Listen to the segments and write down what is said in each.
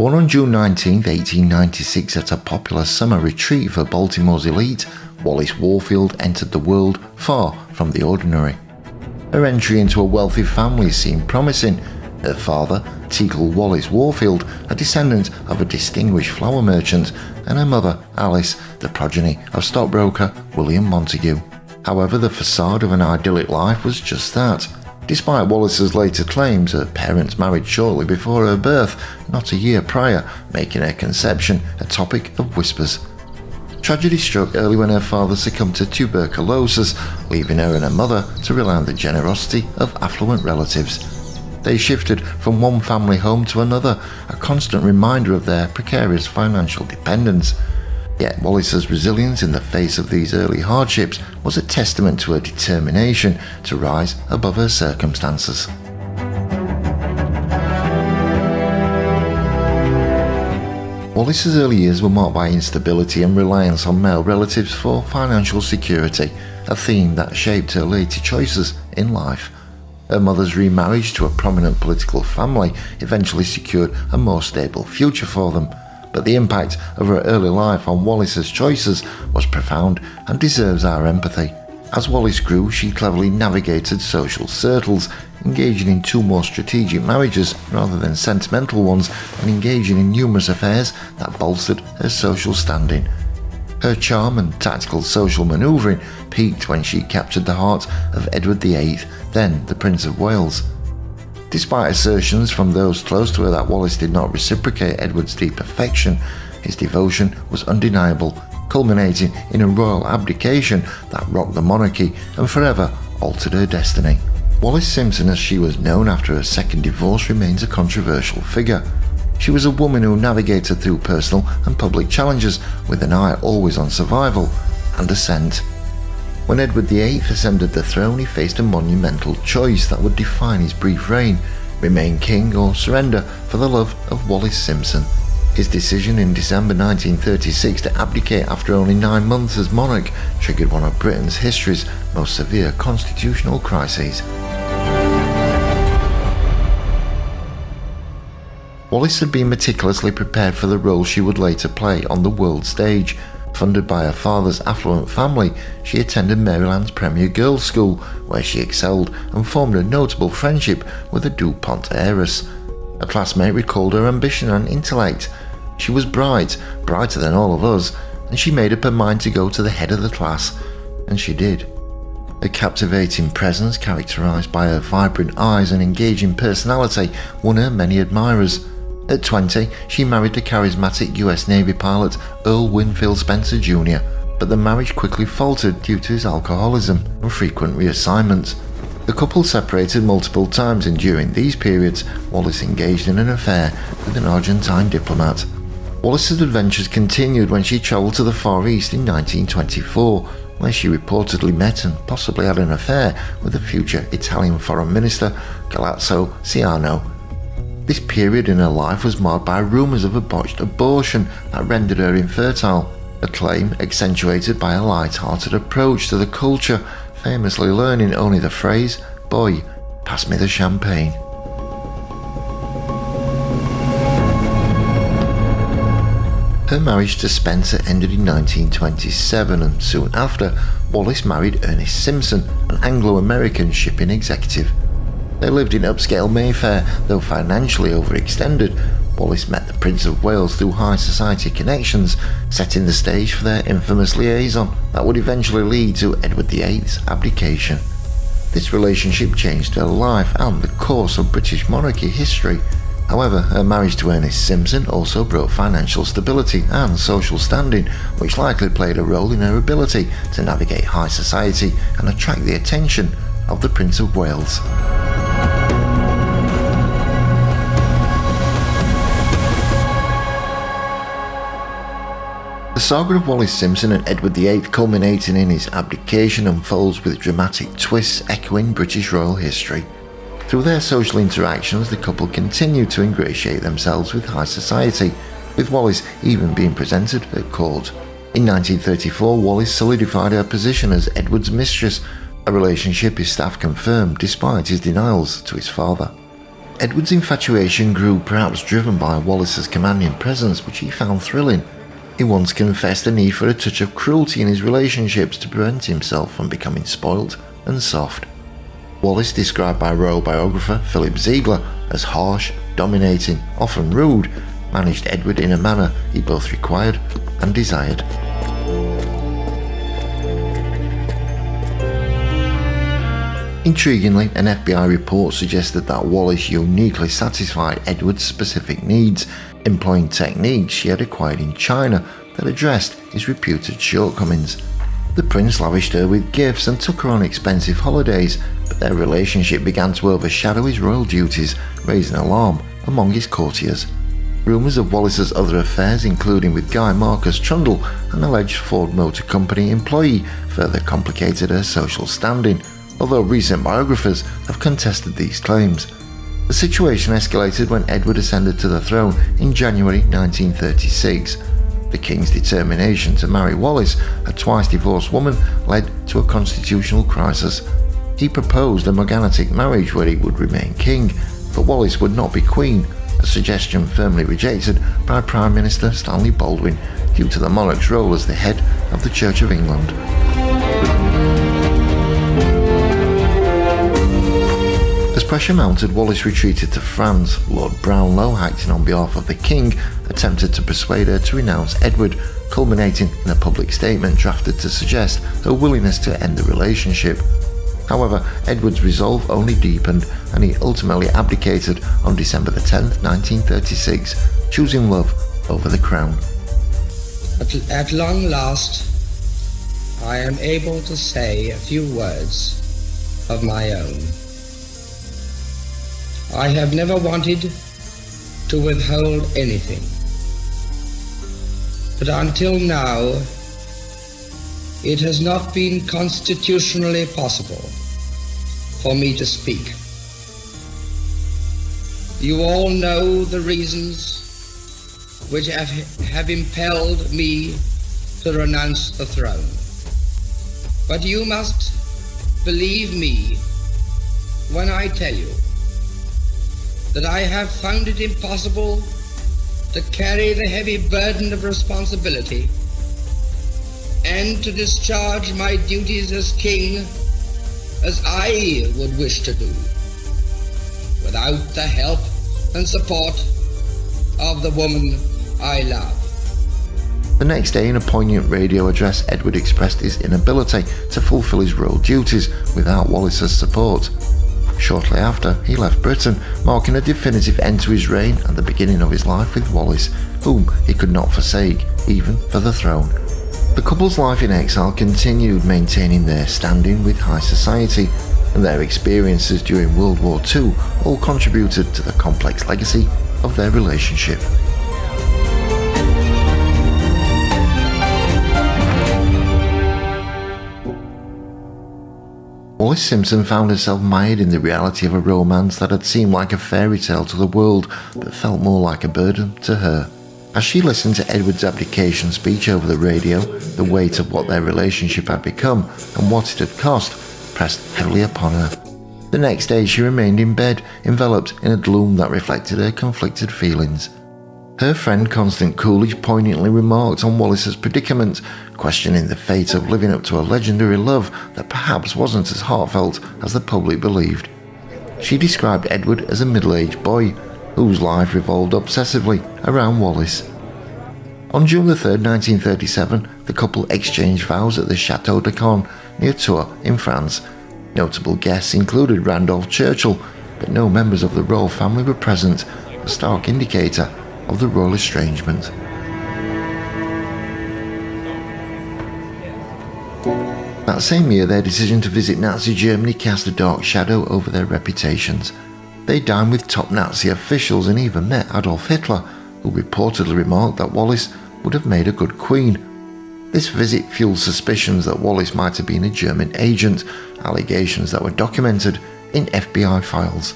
Born on June 19, 1896 at a popular summer retreat for Baltimore's elite, Wallis Warfield entered the world far from the ordinary. Her entry into a wealthy family seemed promising. Her father, Teagle Wallis Warfield, a descendant of a distinguished flour merchant, and her mother, Alice, the progeny of stockbroker William Montague. However, the facade of an idyllic life was just that. Despite Wallis's later claims, her parents married shortly before her birth, not a year prior, making her conception a topic of whispers. Tragedy struck early when her father succumbed to tuberculosis, leaving her and her mother to rely on the generosity of affluent relatives. They shifted from one family home to another, a constant reminder of their precarious financial dependence. Yet Wallis's resilience in the face of these early hardships was a testament to her determination to rise above her circumstances. Wallis's early years were marked by instability and reliance on male relatives for financial security, a theme that shaped her later choices in life. Her mother's remarriage to a prominent political family eventually secured a more stable future for them, but the impact of her early life on Wallis's choices was profound and deserves our empathy. As Wallis grew, she cleverly navigated social circles, engaging in two more strategic marriages rather than sentimental ones, and engaging in numerous affairs that bolstered her social standing. Her charm and tactical social manoeuvring peaked when she captured the heart of Edward VIII, then the Prince of Wales. Despite assertions from those close to her that Wallis did not reciprocate Edward's deep affection, his devotion was undeniable, culminating in a royal abdication that rocked the monarchy and forever altered her destiny. Wallis Simpson, as she was known after her second divorce, remains a controversial figure. She was a woman who navigated through personal and public challenges with an eye always on survival and ascent. When Edward VIII ascended the throne, he faced a monumental choice that would define his brief reign: remain king or surrender for the love of Wallis Simpson. His decision in December 1936 to abdicate after only 9 months as monarch triggered one of Britain's history's most severe constitutional crises. Wallis had been meticulously prepared for the role she would later play on the world stage. Funded by her father's affluent family, she attended Maryland's premier girls' school, where she excelled and formed a notable friendship with a DuPont heiress. A classmate recalled her ambition and intellect. She was bright, brighter than all of us, and she made up her mind to go to the head of the class, and she did. Her captivating presence, characterized by her vibrant eyes and engaging personality, won her many admirers. At 20, she married the charismatic US Navy pilot Earl Winfield Spencer Jr., but the marriage quickly faltered due to his alcoholism and frequent reassignments. The couple separated multiple times, and during these periods, Wallis engaged in an affair with an Argentine diplomat. Wallis's adventures continued when she travelled to the Far East in 1924, where she reportedly met and possibly had an affair with the future Italian Foreign Minister Galazzo Ciano. This period in her life was marked by rumours of a botched abortion that rendered her infertile, a claim accentuated by a light-hearted approach to the culture, famously learning only the phrase, "Boy, pass me the champagne." Her marriage to Spencer ended in 1927, and soon after, Wallis married Ernest Simpson, an Anglo-American shipping executive. They lived in upscale Mayfair, though financially overextended. Wallis met the Prince of Wales through high society connections, setting the stage for their infamous liaison that would eventually lead to Edward VIII's abdication. This relationship changed her life and the course of British monarchy history. However, her marriage to Ernest Simpson also brought financial stability and social standing, which likely played a role in her ability to navigate high society and attract the attention of the Prince of Wales. The saga of Wallis Simpson and Edward VIII, culminating in his abdication, unfolds with dramatic twists echoing British royal history. Through their social interactions, the couple continued to ingratiate themselves with high society, with Wallis even being presented at court. In 1934, Wallis solidified her position as Edward's mistress, a relationship his staff confirmed despite his denials to his father. Edward's infatuation grew, perhaps driven by Wallis's commanding presence, which he found thrilling. He once confessed a need for a touch of cruelty in his relationships to prevent himself from becoming spoilt and soft. Wallis, described by royal biographer Philip Ziegler as harsh, dominating, often rude, managed Edward in a manner he both required and desired. Intriguingly, an FBI report suggested that Wallis uniquely satisfied Edward's specific needs, employing techniques she had acquired in China that addressed his reputed shortcomings. The prince lavished her with gifts and took her on expensive holidays, but their relationship began to overshadow his royal duties, raising alarm among his courtiers. Rumours of Wallis's other affairs, including with Guy Marcus Trundle, an alleged Ford Motor Company employee, further complicated her social standing, although recent biographers have contested these claims. The situation escalated when Edward ascended to the throne in January 1936. The king's determination to marry Wallis, a twice-divorced woman, led to a constitutional crisis. He proposed a morganatic marriage where he would remain king, but Wallis would not be queen, a suggestion firmly rejected by Prime Minister Stanley Baldwin due to the monarch's role as the head of the Church of England. As pressure mounted, Wallis retreated to France. Lord Brownlow, acting on behalf of the king, attempted to persuade her to renounce Edward, culminating in a public statement drafted to suggest her willingness to end the relationship. However, Edward's resolve only deepened, and he ultimately abdicated on December 10, 1936, choosing love over the crown. At long last, I am able to say a few words of my own. I have never wanted to withhold anything, but until now, it has not been constitutionally possible for me to speak. You all know the reasons which have impelled me to renounce the throne. But you must believe me when I tell you that I have found it impossible to carry the heavy burden of responsibility and to discharge my duties as king as I would wish to do, without the help and support of the woman I love. The next day, in a poignant radio address, Edward expressed his inability to fulfill his royal duties without Wallis's support. Shortly after, he left Britain, marking a definitive end to his reign and the beginning of his life with Wallis, whom he could not forsake, even for the throne. The couple's life in exile continued, maintaining their standing with high society, and their experiences during World War II all contributed to the complex legacy of their relationship. Wallis Simpson found herself mired in the reality of a romance that had seemed like a fairy tale to the world, but felt more like a burden to her. As she listened to Edward's abdication speech over the radio, the weight of what their relationship had become and what it had cost pressed heavily upon her. The next day she remained in bed, enveloped in a gloom that reflected her conflicted feelings. Her friend Constance Coolidge poignantly remarked on Wallis's predicament, questioning the fate of living up to a legendary love that perhaps wasn't as heartfelt as the public believed. She described Edward as a middle-aged boy, whose life revolved obsessively around Wallis. On June 3, 1937, the couple exchanged vows at the Château de Caen near Tours in France. Notable guests included Randolph Churchill, but no members of the royal family were present, a stark indicator of the royal estrangement. That same year, their decision to visit Nazi Germany cast a dark shadow over their reputations. They dined with top Nazi officials and even met Adolf Hitler, who reportedly remarked that Wallis would have made a good queen. This visit fueled suspicions that Wallis might have been a German agent, allegations that were documented in FBI files.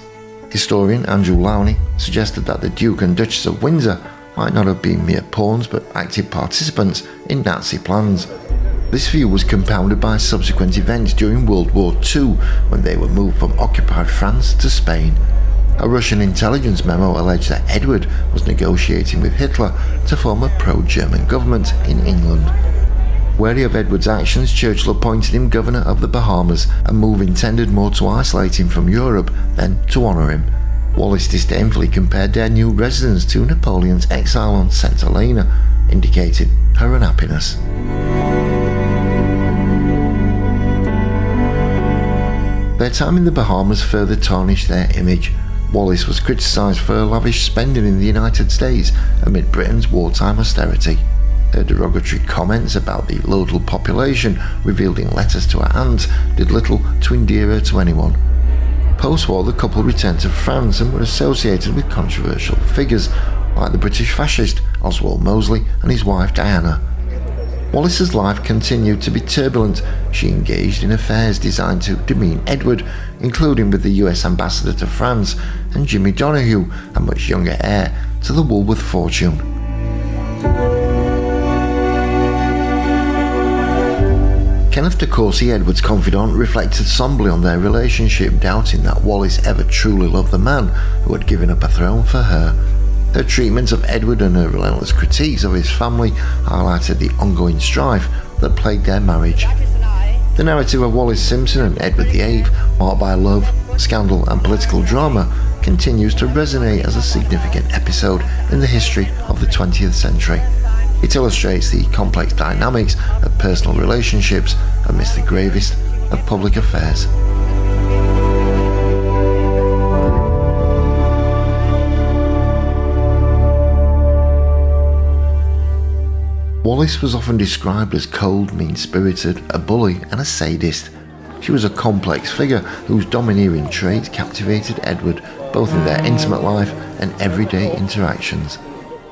Historian Andrew Lowney suggested that the Duke and Duchess of Windsor might not have been mere pawns but active participants in Nazi plans. This view was compounded by subsequent events during World War II, when they were moved from occupied France to Spain. A Russian intelligence memo alleged that Edward was negotiating with Hitler to form a pro-German government in England. Wary of Edward's actions, Churchill appointed him governor of the Bahamas, a move intended more to isolate him from Europe than to honour him. Wallis disdainfully compared their new residence to Napoleon's exile on St Helena, indicating her unhappiness. Their time in the Bahamas further tarnished their image. Wallis was criticised for her lavish spending in the United States amid Britain's wartime austerity. Her derogatory comments about the local population revealed in letters to her aunt did little to endear her to anyone. Post-war, the couple returned to France and were associated with controversial figures like the British fascist Oswald Mosley and his wife Diana. Wallis's life continued to be turbulent. She engaged in affairs designed to demean Edward, including with the US ambassador to France and Jimmy Donahue, a much younger heir to the Woolworth fortune. Kenneth de Courcy, Edward's confidant, reflected somberly on their relationship, doubting that Wallis ever truly loved the man who had given up a throne for her. Her treatment of Edward and her relentless critiques of his family highlighted the ongoing strife that plagued their marriage. The narrative of Wallis Simpson and Edward VIII, marked by love, scandal and political drama, continues to resonate as a significant episode in the history of the 20th century. It illustrates the complex dynamics of personal relationships amidst the gravest of public affairs. Wallis was often described as cold, mean-spirited, a bully and a sadist. She was a complex figure whose domineering traits captivated Edward, both in their intimate life and everyday interactions.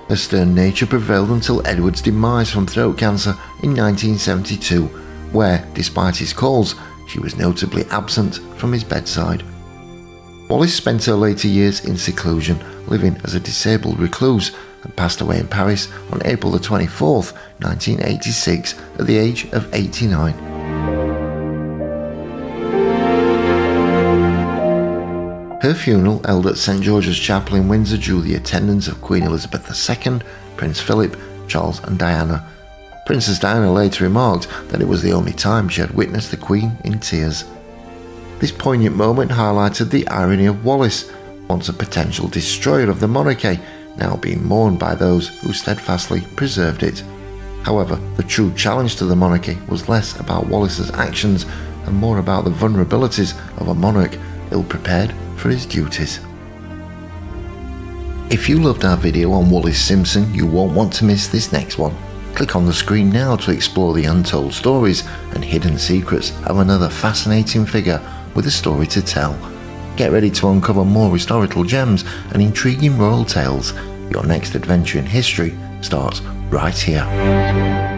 Her stern nature prevailed until Edward's demise from throat cancer in 1972, where, despite his calls, she was notably absent from his bedside. Wallis spent her later years in seclusion, living as a disabled recluse, and passed away in Paris on April 24, 1986, at the age of 89. Her funeral, held at St George's Chapel in Windsor, drew the attendance of Queen Elizabeth II, Prince Philip, Charles and Diana. Princess Diana later remarked that it was the only time she had witnessed the Queen in tears. This poignant moment highlighted the irony of Wallis, once a potential destroyer of the monarchy, now being mourned by those who steadfastly preserved it. However, the true challenge to the monarchy was less about Wallis's actions and more about the vulnerabilities of a monarch ill-prepared for his duties. If you loved our video on Wallis Simpson, you won't want to miss this next one. Click on the screen now to explore the untold stories and hidden secrets of another fascinating figure with a story to tell. Get ready to uncover more historical gems and intriguing royal tales. Your next adventure in history starts right here.